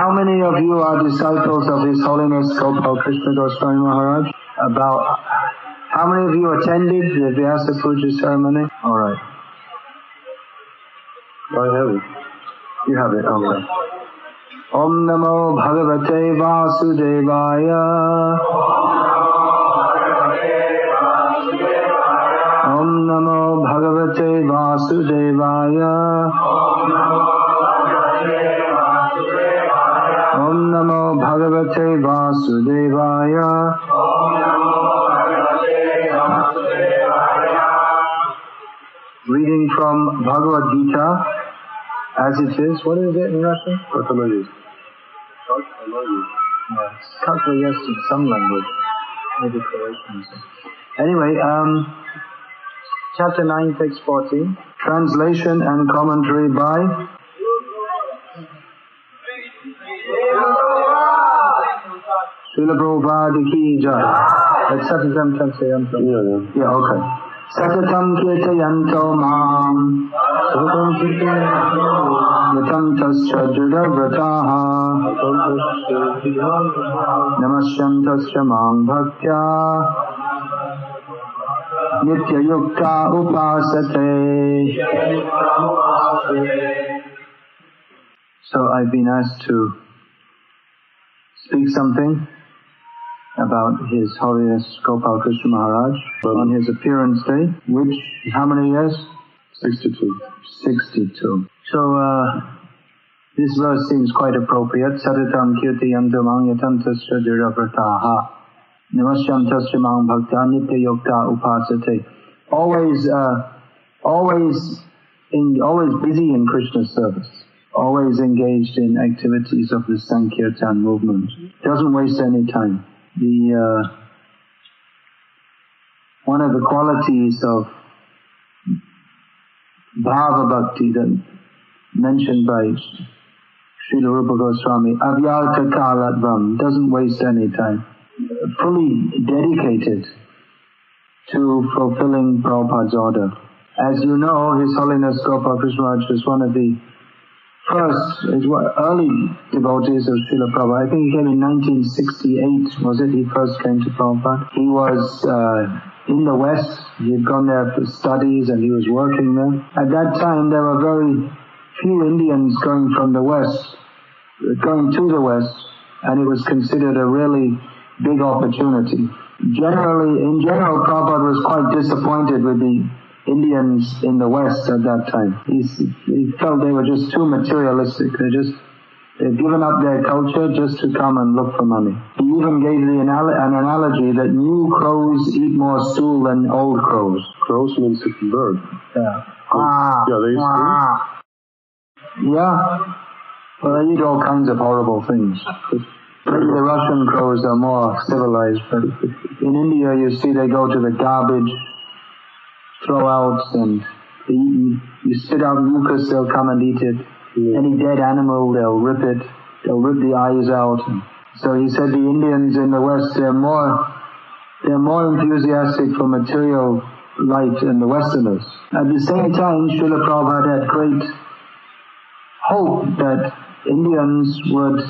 How many of you are disciples of His Holiness Gopal Krishna Goswami Maharaj? How many of you attended the Vyasa Puja ceremony? Alright. I have it. You have it, okay. Om Namo Bhagavate Vasudevaya. Om Namo Bhagavate Vasudevaya. Om Namo Bhagavate Vasudevaya. Reading from Bhagavad Gita as it is. What is it in Russian? Yes. Kakva, yes, in some language. Maybe Croatian. Anyway, chapter 9, text 14. Translation and commentary by Srila Prabhupada ki jai. Let's Satatam Kirtayanto. Yeah, okay. Satatam Kirtayanto Mam. Yatam Tasya Judavrataha. Namasyam Tasya Mam Bhaktya. Nitya Yukta Upasate. So I've been asked to speak something about His Holiness Gopal Krishna Maharaj on his appearance day, which, how many years? 62. 62. So, this verse seems quite appropriate. Satatam kirtayantam yatam tasya jiravrataha namasyam tasya mang bhakta nitya yokta upasate. Always busy in Krishna's service. Always engaged in activities of the Sankirtan movement. Doesn't waste any time. One of the qualities of Bhava Bhakti that mentioned by Srila Rupa Goswami, Avyarta Kalatvam, doesn't waste any time. Fully dedicated to fulfilling Prabhupada's order. As you know, His Holiness Gopal Krishna Maharaj was one of the early devotees of Srila Prabhupada. I think he came in 1968, was it? He first came to Prabhupada. He was in the West. He had gone there for studies and he was working there. At that time, there were very few Indians going to the West, and it was considered a really big opportunity. In general, Prabhupada was quite disappointed with the Indians in the West at that time. He felt they were just too materialistic. They'd given up their culture just to come and look for money. He even gave an analogy that new crows eat more stool than old crows. Crows means bird. Yeah. They eat stool? Yeah. Well, they eat all kinds of horrible things. Maybe the Russian crows are more civilized, but in India you see they go to the garbage throw-outs and you spit out mucus, they'll come and eat it. Yeah. Any dead animal, they'll rip it. They'll rip the eyes out. So he said the Indians in the West, they're more enthusiastic for material life than the Westerners. At the same time, Srila Prabhupada had great hope that Indians would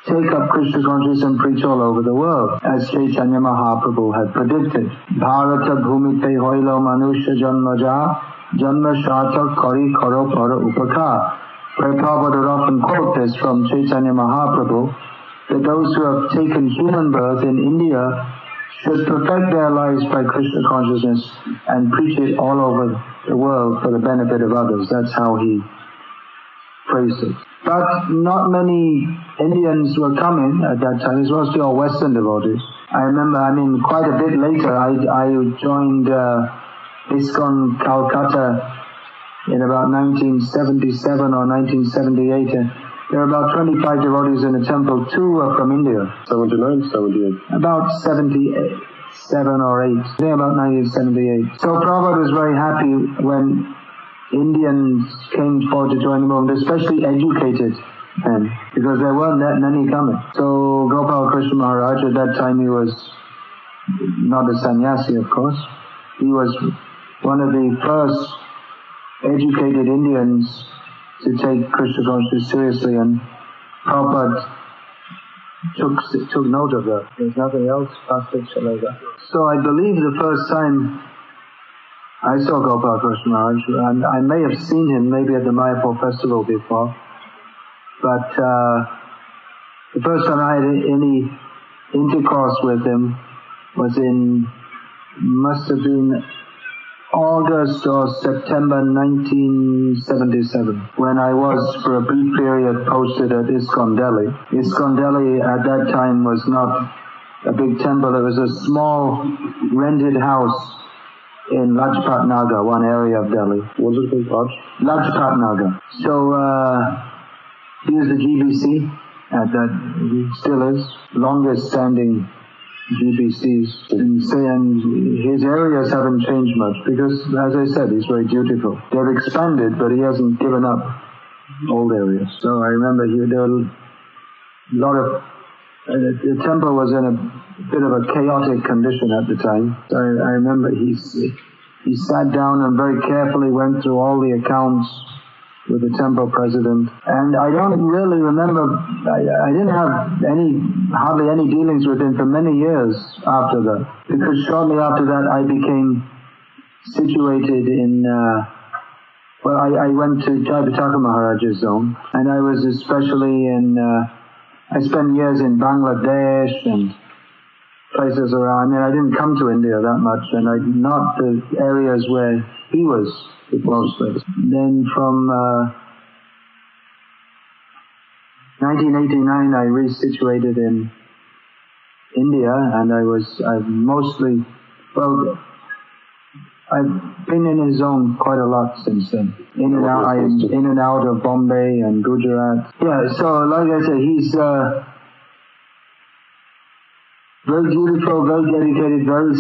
take up Krishna consciousness and preach all over the world, as Chaitanya Mahaprabhu had predicted. Bharata bhumite hoilo manusha janmaja janma sharta kari karo para upaka. Prabhupada would often quote this from Chaitanya Mahaprabhu, that those who have taken human birth in India should perfect their lives by Krishna consciousness and preach it all over the world for the benefit of others. That's how he phrased it. But not many Indians were coming at that time. It was mostly all Western devotees. I remember, quite a bit later, I joined ISKCON Calcutta in about 1977 or 1978. There were about 25 devotees in the temple. 2 were from India. 79, 78. About 77 or 8. About 1978. So Prabhupada was very happy when Indians came forward to join the movement, especially educated men, because there weren't that many coming. So Gopal Krishna Maharaj, at that time he was not a sannyasi, of course. He was one of the first educated Indians to take Krishna consciousness seriously and Prabhupada took note of that. There's nothing else past it. So I believe the first time I saw Gopal Krishna Maharaj, and I may have seen him maybe at the Mayapur festival before, but the first time I had any intercourse with him was must have been August or September 1977, when I was for a brief period posted at ISKCON Delhi. ISKCON Delhi at that time was not a big temple. It was a small rented house in Lajpat Nagar, one area of Delhi. What was it called? Lajpat Nagar. So he was the GBC at that, he still is, longest standing GBCs, and his areas haven't changed much because, as I said, he's very dutiful. They've expanded, but he hasn't given up old areas. So I remember there were a lot of, the temple was in a bit of a chaotic condition at the time. So I remember he sat down and very carefully went through all the accounts with the temple president. And I don't really remember, I didn't have hardly any dealings with him for many years after that. Because shortly after that I became situated in, I went to Jayapataka Maharaj's zone. And I was especially I spent years in Bangladesh and places around. I mean, I didn't come to India that much, and not the areas where he was mostly. Then from 1989, I resituated in India, and I've been in his zone quite a lot since then. In and out of Bombay and Gujarat. Yeah, so like I said, he's very beautiful, very dedicated, very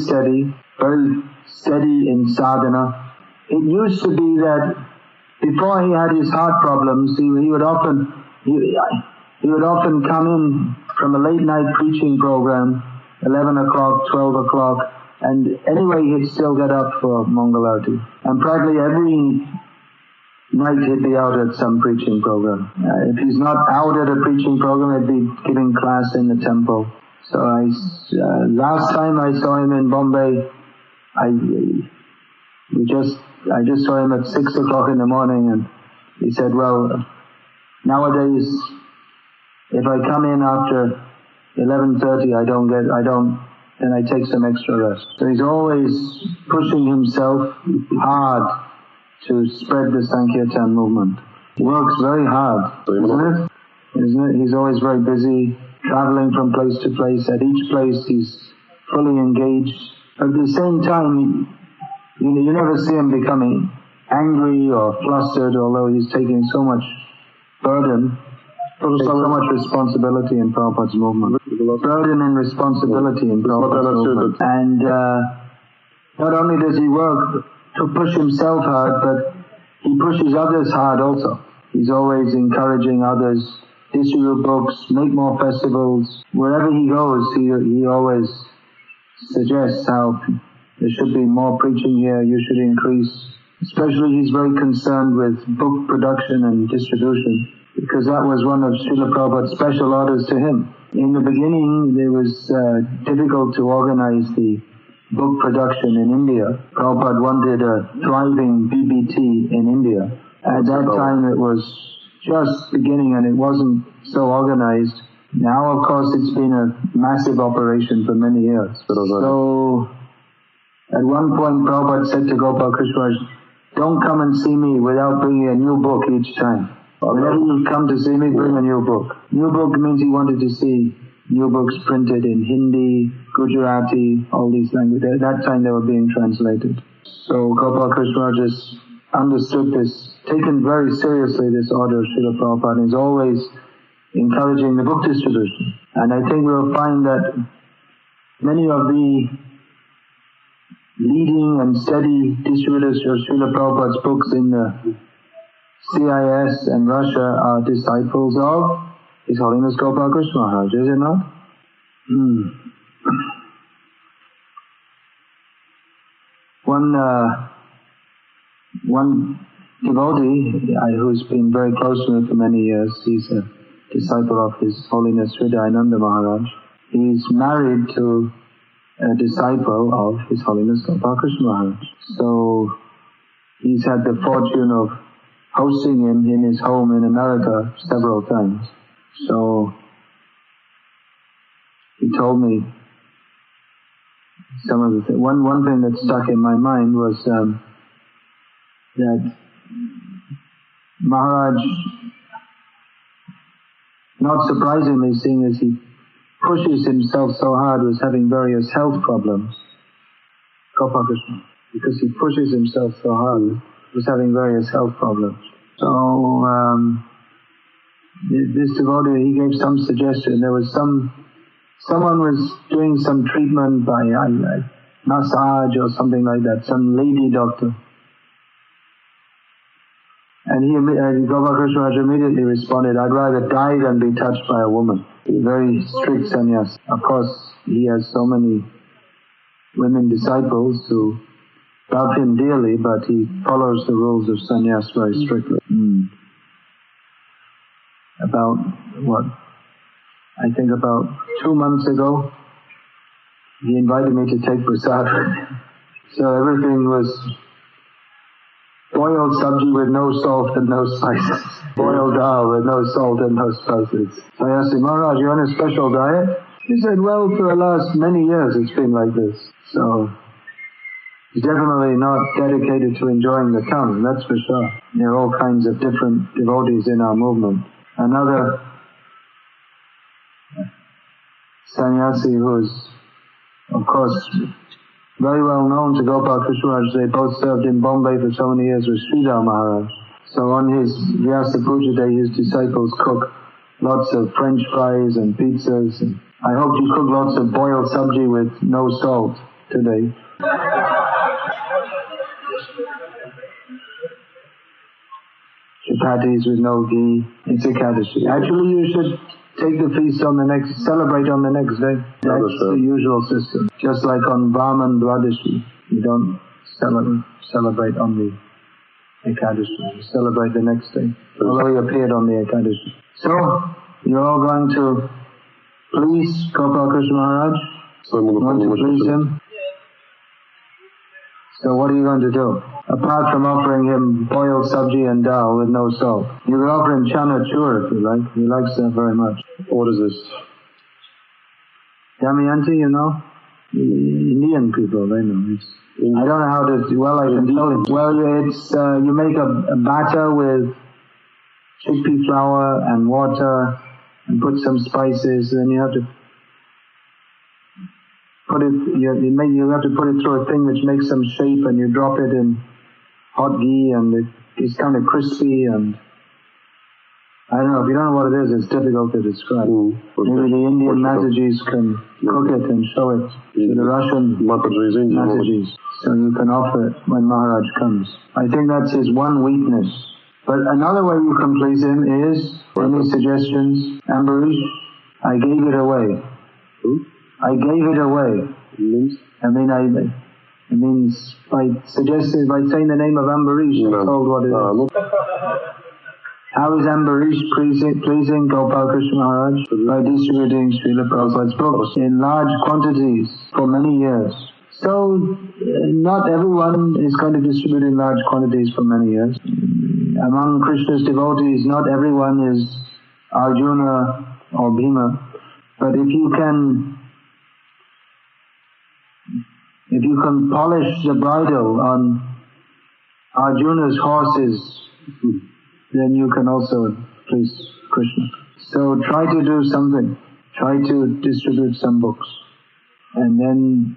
steady in sadhana. It used to be that before he had his heart problems, he would often come in from a late night preaching program, 11 o'clock, 12 o'clock, and anyway he'd still get up for Mangalarti. And practically every night he'd be out at some preaching program. If he's not out at a preaching program, he'd be giving class in the temple. So last time I saw him in Bombay, I just saw him at 6 o'clock in the morning, and he said, well, nowadays, if I come in after 11:30, then I take some extra rest. So he's always pushing himself hard to spread the Sankirtan movement. He works very hard, isn't it? He's always very busy, traveling from place to place. At each place he's fully engaged. At the same time, you never see him becoming angry or flustered, although he's taking so much burden, so much responsibility in Prabhupada's movement. Burden and responsibility in Prabhupada's movement. And not only does he work to push himself hard, but he pushes others hard also. He's always encouraging others, distribute books, make more festivals. Wherever he goes, he always suggests how there should be more preaching here, you should increase. Especially he's very concerned with book production and distribution, because that was one of Srila Prabhupada's special orders to him. In the beginning, it was difficult to organize the book production in India. Prabhupada wanted a thriving BBT in India. At that time it was just beginning and it wasn't so organized. Now, of course, it's been a massive operation for many years. So, at one point, Prabhupada said to Gopal Krishna, don't come and see me without bringing a new book each time. Whenever you come to see me, bring a new book. New book means he wanted to see new books printed in Hindi, Gujarati, all these languages. At that time they were being translated. So Gopal Krishna just understood this, taken very seriously this order of Srila Prabhupada, and is always encouraging the book distribution. And I think we'll find that many of the leading and steady distributors of Srila Prabhupada's books in the CIS and Russia are disciples of His Holiness Gopal Krishna Maharaj, is it not? One devotee who's been very close to me for many years, he's a disciple of His Holiness Hridayananda Maharaj. He's married to a disciple of His Holiness Gopal Krishna Maharaj. So he's had the fortune of hosting him in his home in America several times. So he told me some of the things. One thing that stuck in my mind was that Maharaj, not surprisingly, seeing as he pushes himself so hard, was having various health problems. Gopal Krishna, because he pushes himself so hard, was having various health problems. So this devotee, he gave some suggestion. There was someone was doing some treatment by massage or something like that, some lady doctor. And Gopal Krishna Maharaj immediately responded, "I'd rather die than be touched by a woman." Very strict sannyas. Of course, he has so many women disciples who love him dearly, but he follows the rules of sannyas very strictly. About I think about 2 months ago, he invited me to take prasad. So everything was boiled sabji with no salt and no spices. Boiled dal with no salt and no spices. So I asked him, "Maharaj, you're on a special diet?" He said, "Well, for the last many years it's been like this." So he's definitely not dedicated to enjoying the tongue, that's for sure. There are all kinds of different devotees in our movement. Another sannyasi who is, of course, very well known to Gopal Krishna Maharaj. They both served in Bombay for so many years with Sridhar Maharaj. So on his Vyasa Puja Day, his disciples cook lots of French fries and pizzas. And I hope you cook lots of boiled sabji with no salt today. Chapatis with no ghee. It's Ekadashi. Actually, you should take the feast celebrate on the next day. That's the usual system. Just like on Brahman Dwadashi, you don't celebrate on the Ekadashi. You celebrate the next day, although he appeared on the Ekadashi. So, you're all going to please Gopal Krishna Maharaj? You want to please him? So what are you going to do? Apart from offering him boiled sabji and dal with no salt, you can offer him chana chur if you like. He likes that very much. What is this? Damayanti, you know? Indian people, they know. I don't know how to, I can tell you. Well, it's, you make a batter with chickpea flour and water and put some spices, and you have to put it, you have to put it through a thing which makes some shape, and you drop it in hot ghee, and it's kind of crispy, and I don't know, if you don't know what it is, it's difficult to describe. Maybe the Indian Matajis can cook it and show it to the Russian Matajis, so you can offer it when Maharaj comes. I think that's his one weakness. But another way you can please him is, any suggestions? Ambarish, I gave it away. I gave it away. It means by saying the name of Ambarish, you're told what it is. How is Ambarish pleasing Gopal Krishna Maharaj? By distributing Srila Prabhupada's books in large quantities for many years. So, not everyone is going to distribute in large quantities for many years. Among Krishna's devotees, not everyone is Arjuna or Bhima. But if you can polish the bridle on Arjuna's horses, then you can also please Krishna. So try to do something. Try to distribute some books. And then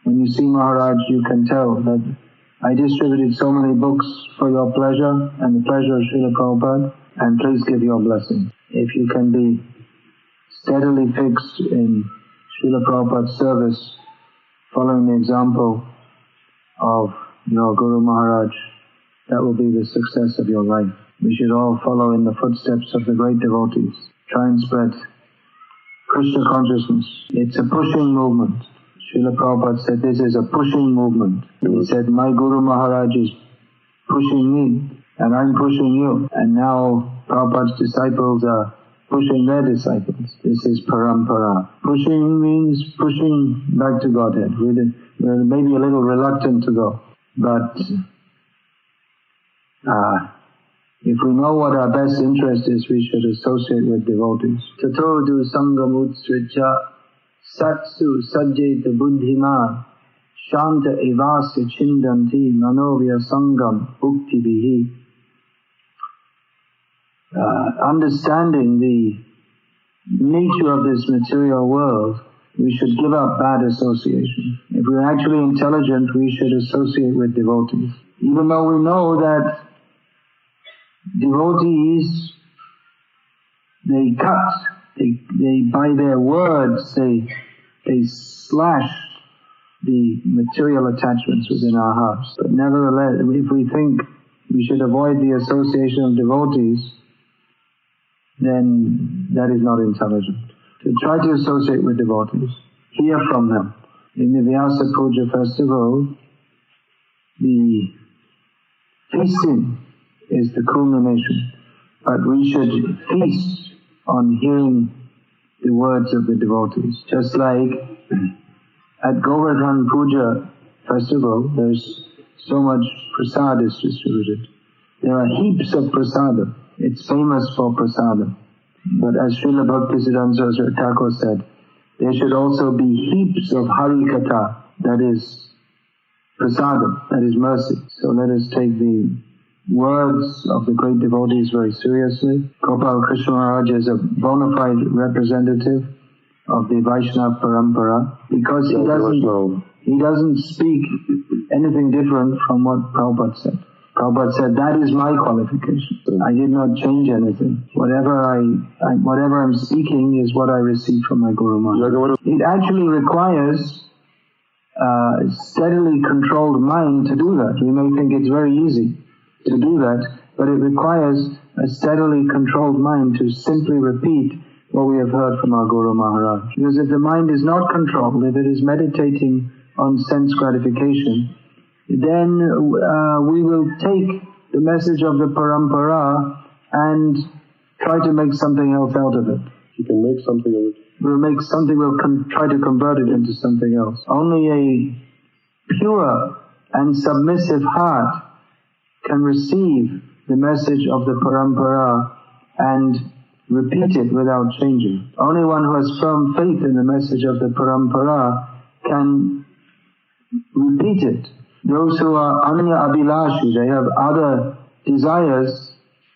when you see Maharaj, you can tell that I distributed so many books for your pleasure and the pleasure of Srila Prabhupada, and please give your blessing. If you can be steadily fixed in Srila Prabhupada's service, following the example of your Guru Maharaj, that will be the success of your life. We should all follow in the footsteps of the great devotees. Try and spread Krishna consciousness. It's a pushing movement. Srila Prabhupada said this is a pushing movement. He said, my Guru Maharaj is pushing me, and I'm pushing you. And now Prabhupada's disciples are pushing their disciples. This is parampara. Pushing means pushing back to Godhead. We're maybe a little reluctant to go, but if we know what our best interest is, we should associate with devotees. Tato du sangam utsricha satsu sajjeta buddhima shanta evasya chindanti manovya sangam bhukti bihi. Understanding the nature of this material world, we should give up bad association. If we're actually intelligent, we should associate with devotees. Even though we know that devotees, they by their words, they slash the material attachments within our hearts. But nevertheless, if we think we should avoid the association of devotees, then that is not intelligent. To try to associate with devotees, hear from them. In the Vyasa Puja festival, the feasting is the culmination, but we should feast on hearing the words of the devotees. Just like at Govardhan Puja festival, there's so much prasad is distributed. There are heaps of prasada. It's famous for prasada. But as Srila Bhaktisiddhanta Saraswati Thakur said, there should also be heaps of harikatha, that is prasada, that is mercy. So let us take the words of the great devotees very seriously. Gopal Krishna Maharaj is a bona fide representative of the Vaishnava Parampara, because he doesn't speak anything different from what Prabhupada said. Prabhupada said, that is my qualification. I did not change anything. Whatever I'm speaking is what I received from my Guru Maharaj. It actually requires a steadily controlled mind to do that. We may think it's very easy to do that, but it requires a steadily controlled mind to simply repeat what we have heard from our Guru Maharaj. Because if the mind is not controlled, if it is meditating on sense gratification, then we will take the message of the parampara and try to make something else out of it. You can make something of it. We'll try to convert it into something else. Only a pure and submissive heart can receive the message of the parampara and repeat it without changing. Only one who has firm faith in the message of the parampara can repeat it. Those who are anya abhilashi, they have other desires,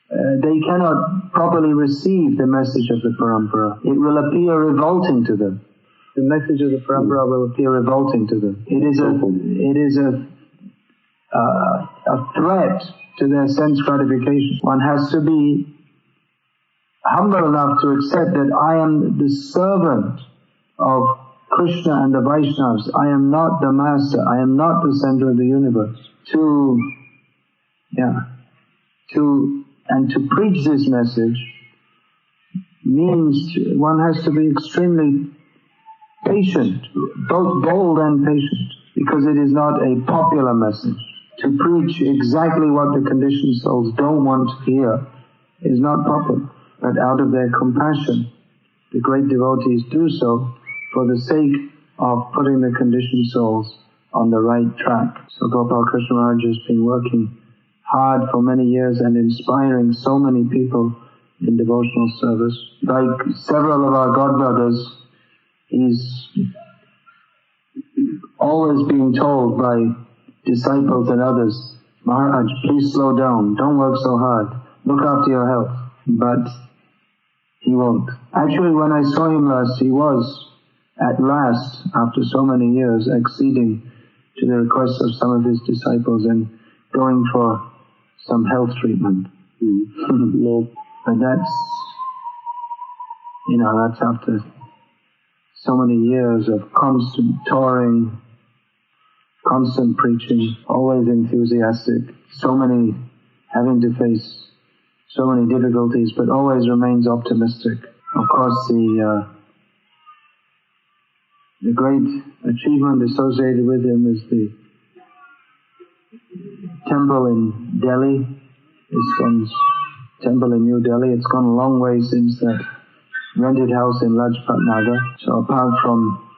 they cannot properly receive the message of the parampara. It will appear revolting to them. The message of the parampara will appear revolting to them. It is a threat to their sense gratification. One has to be humble enough to accept that I am the servant of Krishna and the Vaishnavas. I am not the master. I am not the center of the universe. To preach this message means one has to be extremely patient, both bold and patient, because it is not a popular message. To preach exactly what the conditioned souls don't want to hear is not popular, but out of their compassion, the great devotees do so for the sake of putting the conditioned souls on the right track. So Gopal Krishna Maharaj has been working hard for many years and inspiring so many people in devotional service. Like several of our godbrothers, he's always being told by disciples and others, Maharaj, please slow down, don't work so hard, look after your health. But he won't. Actually, when I saw him last, he was at last, after so many years, acceding to the request of some of his disciples and going for some health treatment. But that's after so many years of constant touring, constant preaching, always enthusiastic, having to face so many difficulties, but always remains optimistic. Of course, the great achievement associated with him is the temple in Delhi, ISKCON's temple in New Delhi. It's gone a long way since that rented house in Lajpat Nagar. So apart from,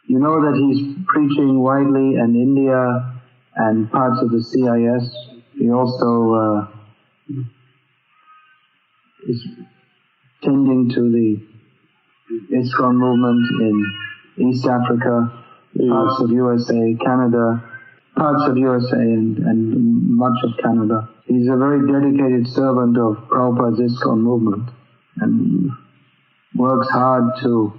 you know that he's preaching widely in India and parts of the CIS. He also is tending to the ISKCON movement in East Africa, parts of USA, Canada, parts of USA and much of Canada. He's a very dedicated servant of Prabhupada's ISKCON movement and works hard to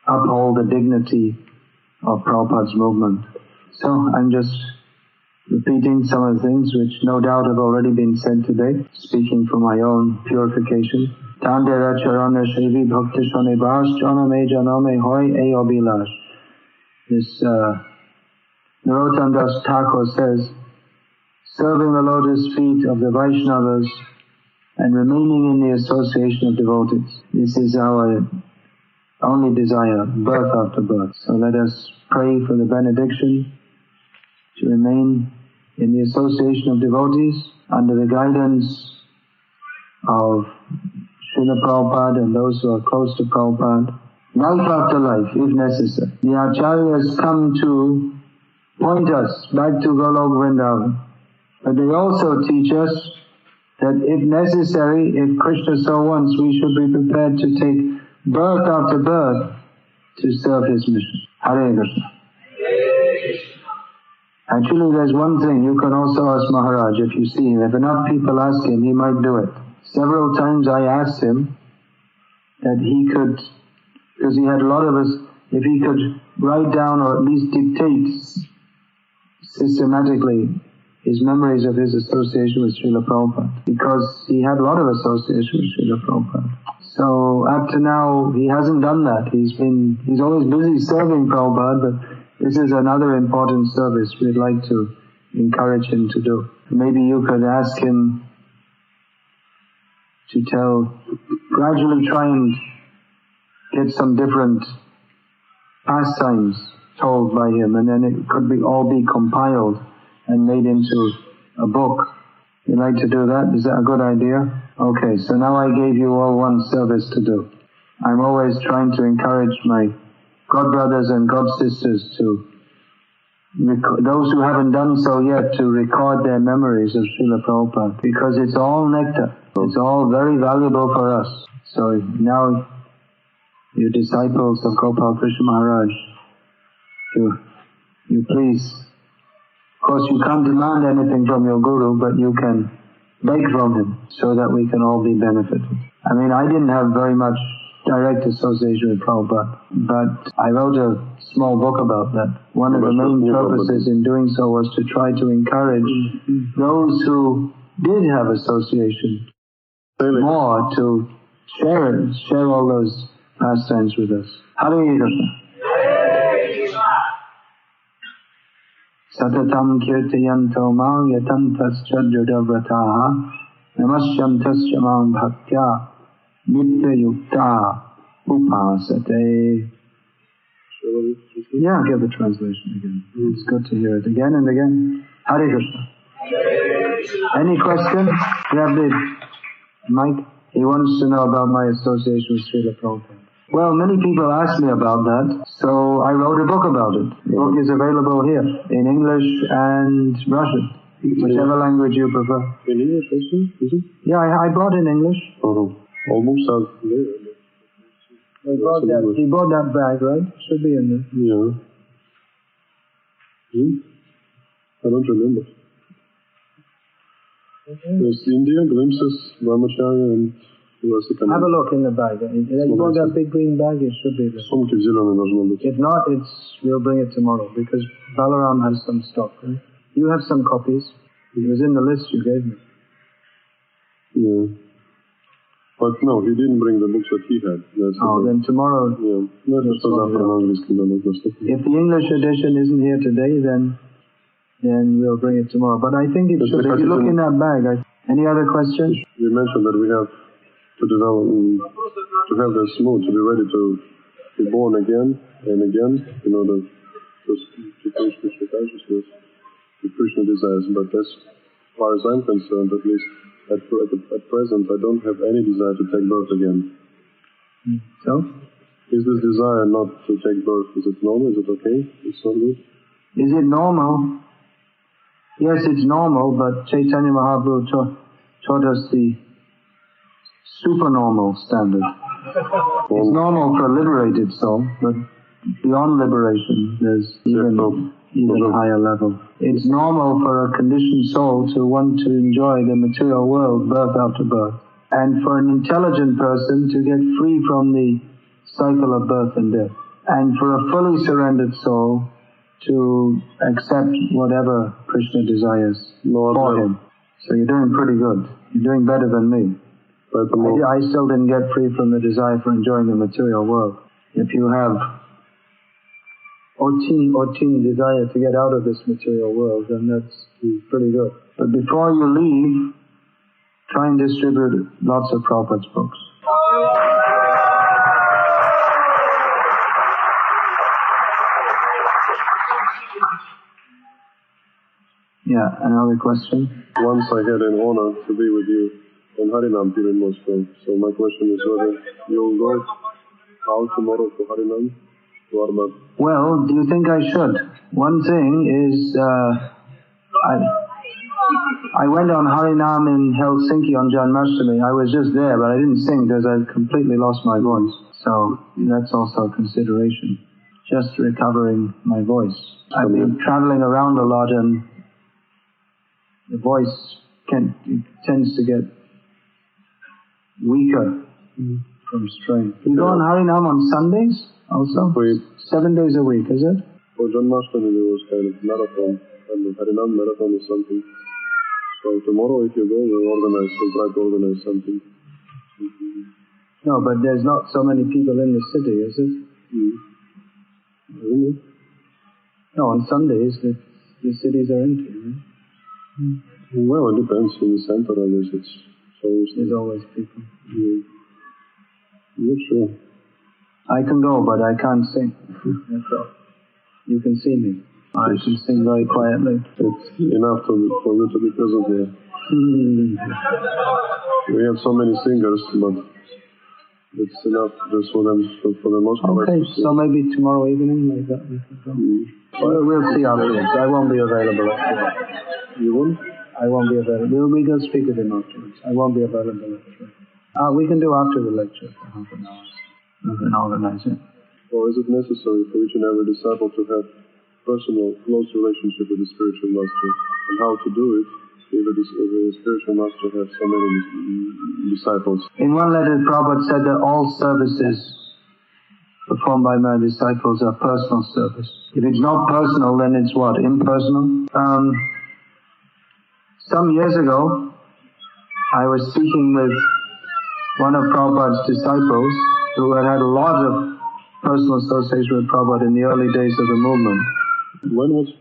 uphold the dignity of Prabhupada's movement. So I'm just repeating some of the things which no doubt have already been said today, speaking for my own purification. Tandera charana shevi bhakti shone bas janame janame hoy e obilash. This Narottam Das Thakur says, serving the lotus feet of the Vaishnavas and remaining in the association of devotees. This is our only desire, birth after birth. So let us pray for the benediction to remain in the association of devotees under the guidance of Srila Prabhupada and those who are close to Prabhupada. Life after life, if necessary. The Acharyas come to point us back to Golok Vrindavan. But they also teach us that if necessary, if Krishna so wants, we should be prepared to take birth after birth to serve his mission. Hare Krishna. Actually, there's one thing you can also ask Maharaj if you see him. If enough people ask him, he might do it. Several times I asked him that he could, because he had a lot of us, if he could write down or at least dictate systematically his memories of his association with Srila Prabhupada, because he had a lot of association with Srila Prabhupada. So up to now, he hasn't done that. He's always busy serving Prabhupada, but this is another important service we'd like to encourage him to do. Maybe you could ask him to gradually try and get some different pastimes told by him, and then it could all be compiled and made into a book. You'd like to do that? Is that a good idea? Okay, so now I gave you all one service to do. I'm always trying to encourage my godbrothers and godsisters to, those who haven't done so yet, to record their memories of Srila Prabhupada, because it's all nectar. It's all very valuable for us. So now, you disciples of Gopal Krishna Maharaj, you please, of course you can't demand anything from your Guru, but you can beg from him so that we can all be benefited. I mean, I didn't have very much direct association with Prabhupada, but I wrote a small book about that. One of the main purposes in doing so was to try to encourage those who did have association more to share all those pastimes with us. Hare Krishna. Satatam kirtayanto mang yatantascha judavrataha namasyantascha mang bhaktya nitya yukta upasate. Yeah, give the translation again. It's good to hear it again and again. Hare Krishna. Any question? You have the mic? He wants to know about my association with Srila Prabhupada. Well, many people ask me about that, so I wrote a book about it. The book is available here, in English and Russian, whichever language you prefer. In English also, is it? Yeah, I brought in English. Oh, all books are there. He bought that bag, right? Should be in there. Yeah. I don't remember. There's India, Glimpses, Brahmacharya, and have a look in the bag. You bought that big green bag, it should be there. If not, we'll bring it tomorrow, because Balaram has some stock, right? You have some copies. It was in the list you gave me. Yeah. But no, he didn't bring the books that he had. Then tomorrow... Yeah. If the English edition isn't here today, then we'll bring it tomorrow. But I think it should. If you look in that bag, any other questions? You mentioned that we have to develop, to have this mood, to be ready to be born again and again, in order to change Krishna consciousness, to Krishna desires. But as far as I'm concerned, at least, at present I don't have any desire to take birth again. So? Is this desire not to take birth, is it normal? Is it okay? It's not good? Is it normal? Yes, it's normal, but Chaitanya Mahaprabhu taught us the supernormal standard. It's normal for a liberated soul, but beyond liberation, there's even a higher level. It's normal for a conditioned soul to want to enjoy the material world birth after birth, and for an intelligent person to get free from the cycle of birth and death, and for a fully surrendered soul to accept whatever Krishna desires for him. So you're doing pretty good. You're doing better than me. I still didn't get free from the desire for enjoying the material world. If you have Otin desire to get out of this material world, then that's pretty good. But before you leave, try and distribute lots of Prabhupada's books. Yeah, another question? Once I had an honor to be with you on Harinam here in Moscow. So my question is whether you will go out tomorrow for Harinam to Arbat. Well, do you think I should? One thing is, I went on Harinam in Helsinki on Janmashtami. I was just there, but I didn't sing because I completely lost my voice. So that's also a consideration. Just recovering my voice. I've been traveling around a lot, and the voice tends to get weaker from strain. You go on Harinam on Sundays also? 7 days a week, is it? For Janmashtami there was kind of marathon, and the Harinam marathon is something. So tomorrow if you go, we'll try to organize something. No, but there's not so many people in the city, is it? Really? No, on Sundays the cities are empty, right? Well, it depends. In the center, I guess there's always people. I'm not sure. I can go, but I can't sing. That's all. You can see me. I can sing very quietly. It's enough for you to be present here. We have so many singers, but it's enough just for them, for the most part. Okay, so maybe tomorrow evening, like that, we can go. Well, we'll see afterwards. I won't be available afterwards. You won't? I won't be available. We can speak with him afterwards. I won't be available afterwards. We can do after the lecture for half an hour. We can organize it. Or is it necessary for each and every disciple to have personal, close relationship with the spiritual master? And how to do it if a spiritual master has so many disciples? In one letter, Prabhupada said that all services performed by my disciples are personal service. If it's not personal, then it's what? Impersonal? Some years ago, I was speaking with one of Prabhupada's disciples who had had a lot of personal association with Prabhupada in the early days of the movement. When was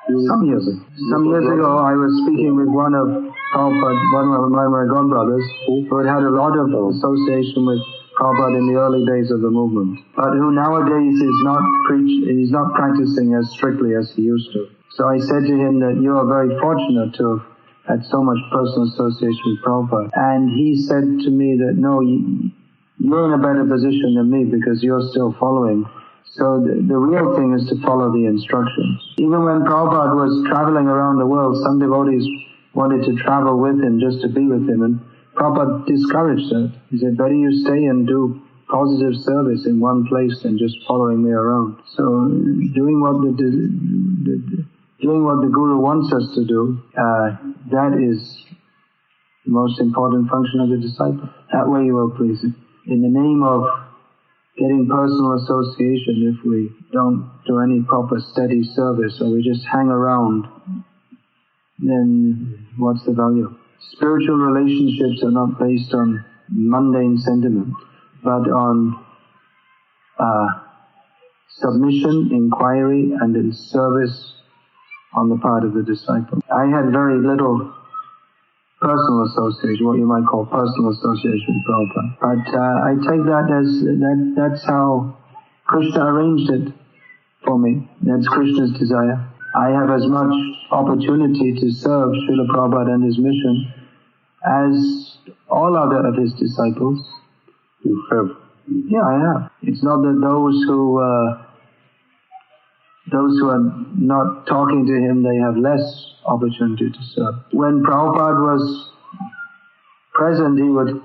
you? Some years ago. Some years ago, I was speaking with one of Prabhupada, one of my godbrothers, who had had a lot of association with Prabhupada in the early days of the movement, but who nowadays he's not practicing as strictly as he used to. So I said to him that you are very fortunate to have had so much personal association with Prabhupada. And he said to me that, no, you're in a better position than me because you're still following. So the real thing is to follow the instructions. Even when Prabhupada was traveling around the world, some devotees wanted to travel with him just to be with him, and Prabhupada discouraged that. He said, better you stay and do positive service in one place than just following me around. So doing what the Guru wants us to do, that is the most important function of the disciple. That way you will please him. In the name of getting personal association, if we don't do any proper steady service or we just hang around, then what's the value? Spiritual relationships are not based on mundane sentiment, but on submission, inquiry, and in service on the part of the disciple. I had very little personal association, what you might call personal association with Prabhupada. But I take that as that's how Krishna arranged it for me. That's Krishna's desire. I have as much opportunity to serve Srila Prabhupada and his mission as all other of his disciples. You have? Yeah, I have. It's not that those who are not talking to him, they have less opportunity to serve. When Prabhupada was present, he would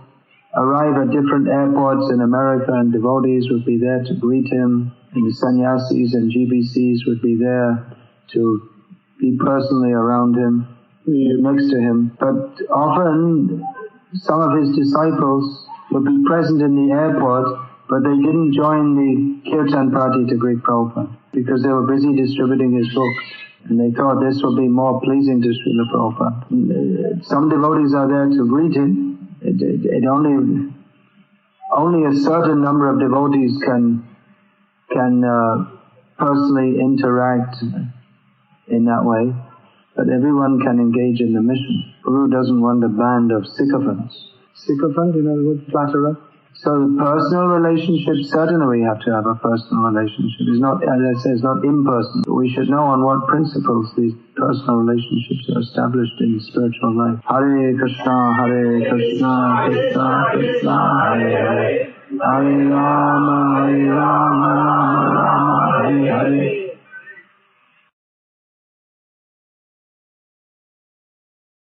arrive at different airports in America and devotees would be there to greet him, and the sannyasis and GBCs would be there to be personally around him, next to him. But often some of his disciples would be present in the airport, but they didn't join the kirtan party to greet Prabhupada because they were busy distributing his books. And they thought this would be more pleasing to Srila Prabhupada. Some devotees are there to greet him. Only a certain number of devotees can personally interact in that way, but everyone can engage in the mission. Guru doesn't want a band of sycophants. Sycophant, you know the word flatterer? So the personal relationship, certainly we have to have a personal relationship. It's not, as I say, it's not impersonal. But we should know on what principles these personal relationships are established in spiritual life. Hare Krishna, Krishna Krishna, Hare Hare, Hare Rama, Rama